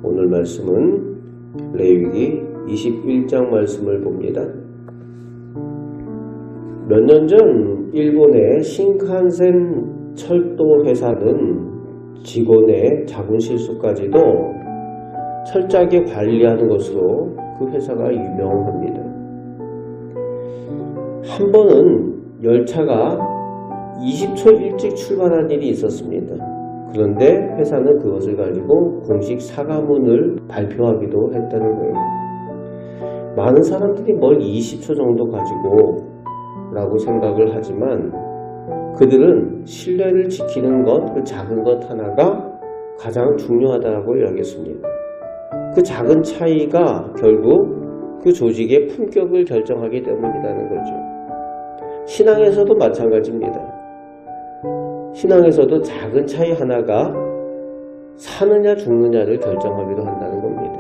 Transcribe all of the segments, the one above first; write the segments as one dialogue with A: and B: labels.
A: 오늘 말씀은 레위기 21장 말씀을 봅니다. 몇 년 전 일본의 신칸센 철도 회사는 직원의 작은 실수까지도 철저하게 관리하는 것으로 그 회사가 유명합니다. 한 번은 열차가 20초 일찍 출발한 일이 있었습니다. 그런데 회사는 그것을 가지고 공식 사과문을 발표하기도 했다는 거예요. 많은 사람들이 뭘 20초 정도 가지고 라고 생각을 하지만 그들은 신뢰를 지키는 것, 그 작은 것 하나가 가장 중요하다고 여겼습니다. 그 작은 차이가 결국 그 조직의 품격을 결정하기 때문이라는 거죠. 신앙에서도 마찬가지입니다. 신앙에서도 작은 차이 하나가 사느냐 죽느냐를 결정하기도 한다는 겁니다.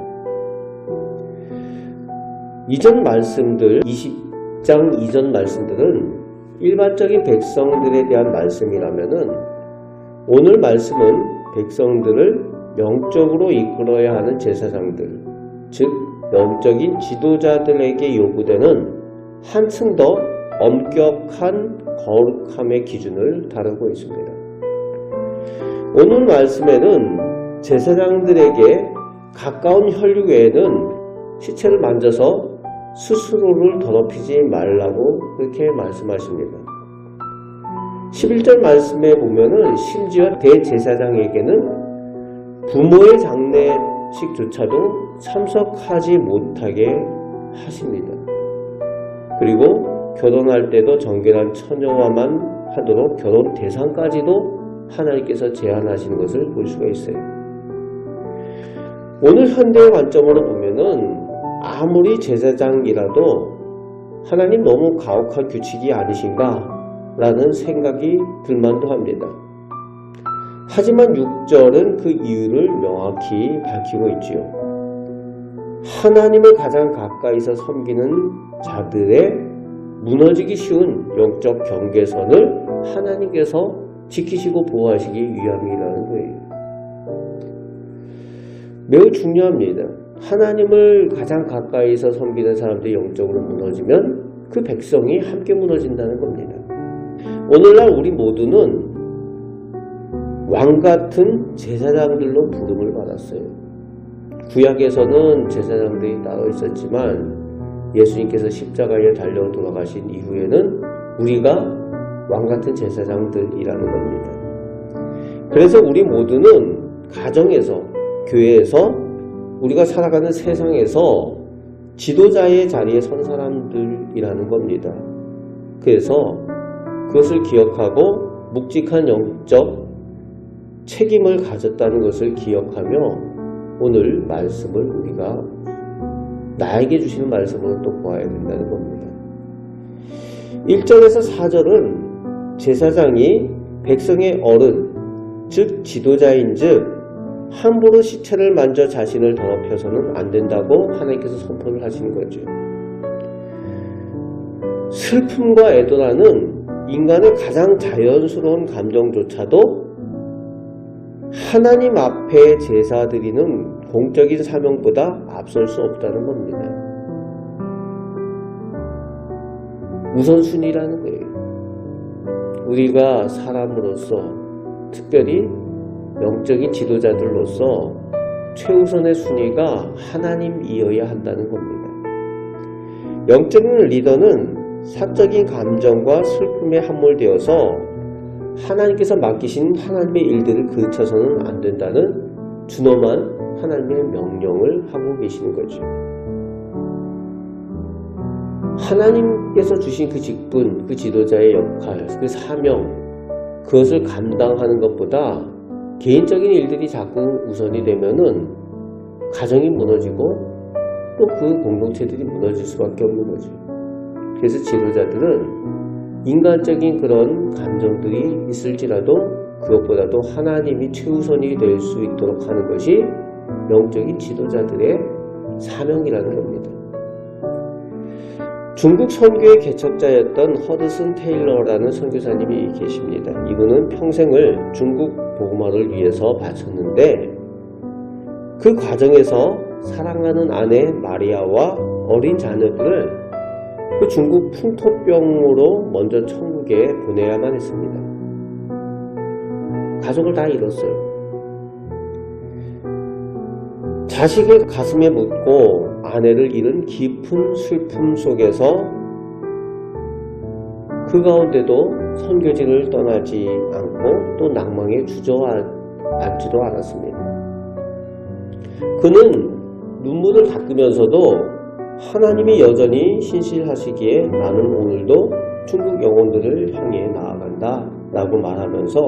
A: 이전 말씀들, 20장 이전 말씀들은 일반적인 백성들에 대한 말씀이라면은 오늘 말씀은 백성들을 영적으로 이끌어야 하는 제사장들, 즉 영적인 지도자들에게 요구되는 한층 더 엄격한 거룩함의 기준을 다루고 있습니다. 오늘 말씀에는 제사장들에게 가까운 혈육 외에는 시체를 만져서 스스로를 더럽히지 말라고 그렇게 말씀하십니다. 11절 말씀에 보면은 심지어 대제사장에게는 부모의 장례식조차도 참석하지 못하게 하십니다. 그리고 결혼할 때도 정결한 처녀와만 하도록 결혼 대상까지도 하나님께서 제한하시는 것을 볼 수가 있어요. 오늘 현대의 관점으로 보면은 아무리 제사장이라도 하나님 너무 가혹한 규칙이 아니신가 라는 생각이 들만도 합니다. 하지만 6절은 그 이유를 명확히 밝히고 있지요. 하나님을 가장 가까이서 섬기는 자들의 무너지기 쉬운 영적 경계선을 하나님께서 지키시고 보호하시기 위함이라는 거예요. 매우 중요합니다. 하나님을 가장 가까이서 섬기는 사람들이 영적으로 무너지면 그 백성이 함께 무너진다는 겁니다. 오늘날 우리 모두는 왕같은 제사장들로 부름을 받았어요. 구약에서는 제사장들이 따로 있었지만 예수님께서 십자가에 달려 돌아가신 이후에는 우리가 왕같은 제사장들이라는 겁니다. 그래서 우리 모두는 가정에서, 교회에서, 우리가 살아가는 세상에서 지도자의 자리에 선 사람들이라는 겁니다. 그래서 그것을 기억하고 묵직한 영적 책임을 가졌다는 것을 기억하며 오늘 말씀을 우리가 나에게 주시는 말씀으로 또 보아야 된다는 겁니다. 1절에서 4절은 제사장이 백성의 어른, 즉 지도자인 즉 함부로 시체를 만져 자신을 더럽혀서는 안 된다고 하나님께서 선포를 하시는 거죠. 슬픔과 애도라는 인간의 가장 자연스러운 감정조차도 하나님 앞에 제사 드리는 공적인 사명보다 앞설 수 없다는 겁니다. 우선순위라는 거예요. 우리가 사람으로서 특별히 영적인 지도자들로서 최우선의 순위가 하나님이어야 한다는 겁니다. 영적인 리더는 사적인 감정과 슬픔에 함몰되어서 하나님께서 맡기신 하나님의 일들을 그쳐서는 안 된다는 준엄한 하나님의 명령을 하고 계시는 거죠. 하나님께서 주신 그 직분, 그 지도자의 역할, 그 사명, 그것을 감당하는 것보다 개인적인 일들이 자꾸 우선이 되면은 가정이 무너지고 또 그 공동체들이 무너질 수밖에 없는 거죠. 그래서 지도자들은 인간적인 그런 감정들이 있을지라도 그것보다도 하나님이 최우선이 될 수 있도록 하는 것이 영적인 지도자들의 사명이라는 겁니다. 중국 선교의 개척자였던 허드슨 테일러라는 선교사님이 계십니다. 이분은 평생을 중국 복음화를 위해서 바쳤는데 그 과정에서 사랑하는 아내 마리아와 어린 자녀들을 그 중국 풍토병으로 먼저 천국에 보내야만 했습니다. 가족을 다 잃었어요. 자식의 가슴에 묻고 아내를 잃은 깊은 슬픔 속에서 그 가운데도 선교지를 떠나지 않고 또 낭망에 주저앉지도 않았습니다. 그는 눈물을 닦으면서도 하나님이 여전히 신실하시기에 나는 오늘도 중국 영혼들을 향해 나아간다 라고 말하면서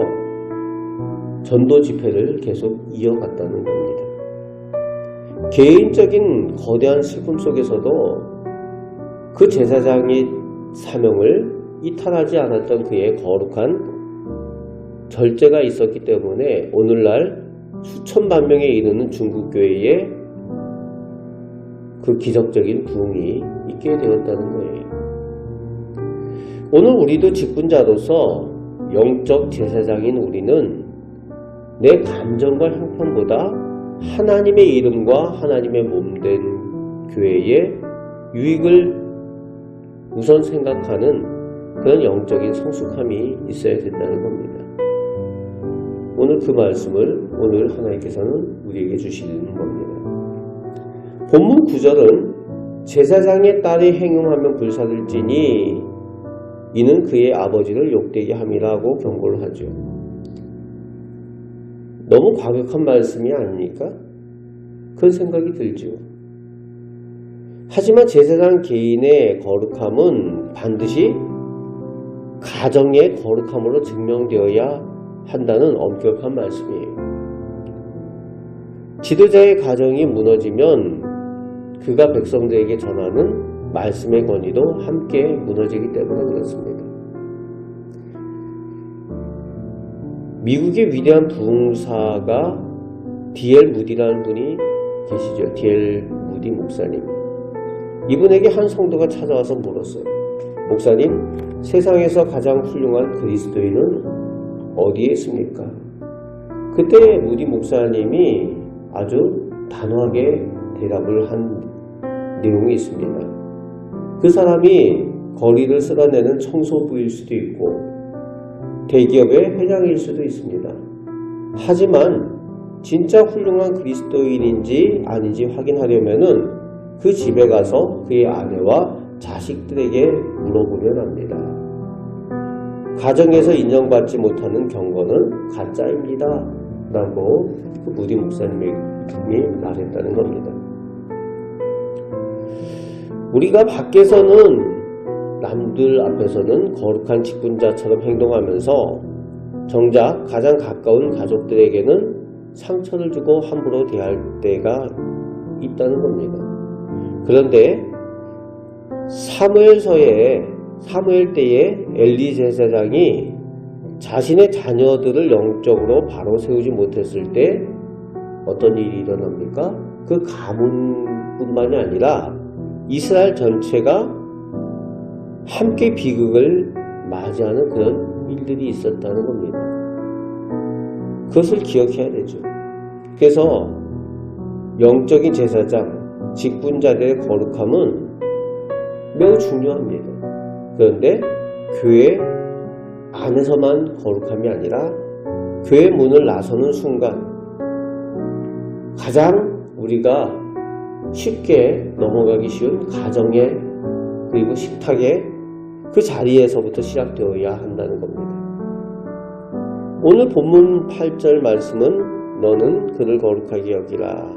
A: 전도 집회를 계속 이어갔다는 겁니다. 개인적인 거대한 슬픔 속에서도 그 제사장의 사명을 이탈하지 않았던 그의 거룩한 절제가 있었기 때문에 오늘날 수천만 명에 이르는 중국교회에 그 기적적인 부흥이 있게 되었다는 거예요. 오늘 우리도 직분자로서 영적 제사장인 우리는 내 감정과 형편보다 하나님의 이름과 하나님의 몸된 교회의 유익을 우선 생각하는 그런 영적인 성숙함이 있어야 된다는 겁니다. 오늘 그 말씀을 오늘 하나님께서는 우리에게 주시는 겁니다. 본문 9절은 제사장의 딸이 행음하면 불사를지니 이는 그의 아버지를 욕되게 함이라고 경고를 하죠. 너무 과격한 말씀이 아닙니까? 그런 생각이 들죠. 하지만 제사장 개인의 거룩함은 반드시 가정의 거룩함으로 증명되어야 한다는 엄격한 말씀이에요. 지도자의 가정이 무너지면 그가 백성들에게 전하는 말씀의 권위도 함께 무너지기 때문에 그렇습니다. 미국의 위대한 부흥사가 D.L. 무디라는 분이 계시죠. D.L. 무디 목사님. 이분에게 한 성도가 찾아와서 물었어요. 목사님, 세상에서 가장 훌륭한 그리스도인은 어디에 있습니까? 그때 무디 목사님이 아주 단호하게 대답을 한 내용이 있습니다. 그 사람이 거리를 쓸어내는 청소부일 수도 있고 대기업의 회장일 수도 있습니다. 하지만 진짜 훌륭한 그리스도인인지 아닌지 확인하려면은 그 집에 가서 그의 아내와 자식들에게 물어보면 합니다. 가정에서 인정받지 못하는 경건은 가짜입니다. 라고 그 무디 목사님이 말했다는 겁니다. 우리가 밖에서는 남들 앞에서는 거룩한 직분자처럼 행동하면서 정작 가장 가까운 가족들에게는 상처를 주고 함부로 대할 때가 있다는 겁니다. 그런데 사무엘 때에 엘리 제사장이 자신의 자녀들을 영적으로 바로 세우지 못했을 때 어떤 일이 일어납니까? 그 가문뿐만이 아니라 이스라엘 전체가 함께 비극을 맞이하는 그런 일들이 있었다는 겁니다. 그것을 기억해야 되죠. 그래서 영적인 제사장, 직분자들의 거룩함은 매우 중요합니다. 그런데 교회 안에서만 거룩함이 아니라 교회 문을 나서는 순간 가장 우리가 쉽게 넘어가기 쉬운 가정의 그리고 식탁의 그 자리에서부터 시작되어야 한다는 겁니다. 오늘 본문 8절 말씀은 너는 그를 거룩하게 여기라.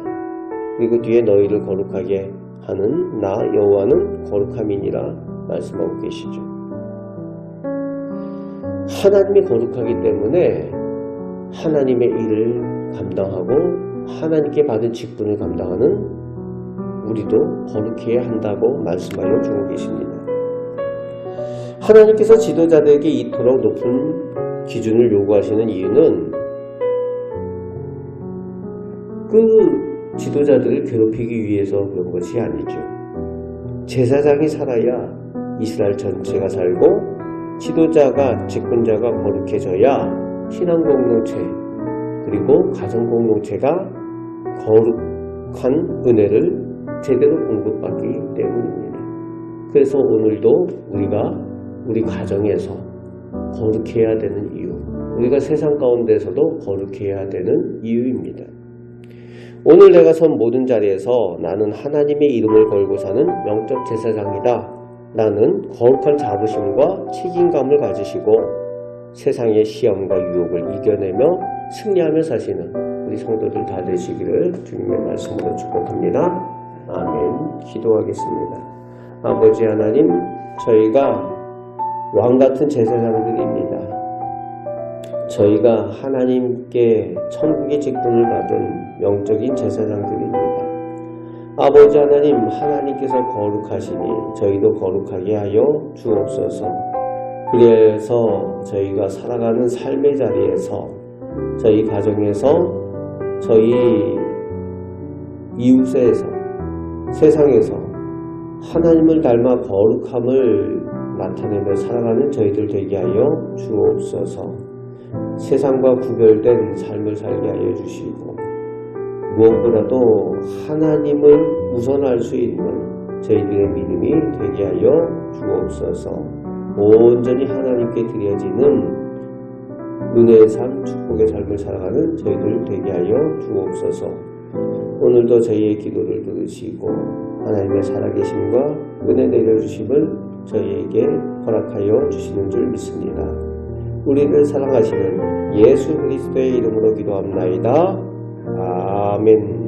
A: 그리고 뒤에 너희를 거룩하게 하는 나 여호와는 거룩함이니라 말씀하고 계시죠. 하나님이 거룩하기 때문에 하나님의 일을 감당하고 하나님께 받은 직분을 감당하는 우리도 거룩해야 한다고 말씀하여 주고 계십니다. 하나님께서 지도자들에게 이토록 높은 기준을 요구하시는 이유는 그 지도자들을 괴롭히기 위해서 그런 것이 아니죠. 제사장이 살아야 이스라엘 전체가 살고 지도자가 직분자가 거룩해져야 신앙 공동체 그리고 가정 공동체가 거룩한 은혜를 제대로 공급받기 때문입니다. 그래서 오늘도 우리가 우리 가정에서 거룩해야 되는 이유, 우리가 세상 가운데서도 거룩해야 되는 이유입니다. 오늘 내가 선 모든 자리에서 나는 하나님의 이름을 걸고 사는 영적 제사장이다. 나는 거룩한 자부심과 책임감을 가지시고 세상의 시험과 유혹을 이겨내며 승리하며 사시는 우리 성도들 다 되시기를 주님의 말씀으로 축복합니다. 아멘. 기도하겠습니다. 아버지 하나님, 저희가 왕같은 제사장들입니다. 저희가 하나님께 천국의 직분을 받은 영적인 제사장들입니다. 아버지 하나님, 하나님께서 거룩하시니 저희도 거룩하게 하여 주옵소서. 그래서 저희가 살아가는 삶의 자리에서, 저희 가정에서, 저희 이웃에서, 세상에서 하나님을 닮아 거룩함을 나타내며 살아가는 저희들 되게 하여 주옵소서. 세상과 구별된 삶을 살게 하여 주시고 무엇보다도 하나님을 우선할 수 있는 저희들의 믿음이 되게 하여 주옵소서. 온전히 하나님께 드려지는 은혜의 삶, 축복의 삶을 살아가는 저희들 되게 하여 주옵소서. 오늘도 저희의 기도를 들으시고 하나님의 살아계심과 은혜 내려주심을 저희에게 허락하여 주시는 줄 믿습니다. 우리를 사랑하시는 예수 그리스도의 이름으로 기도합나이다. 아멘.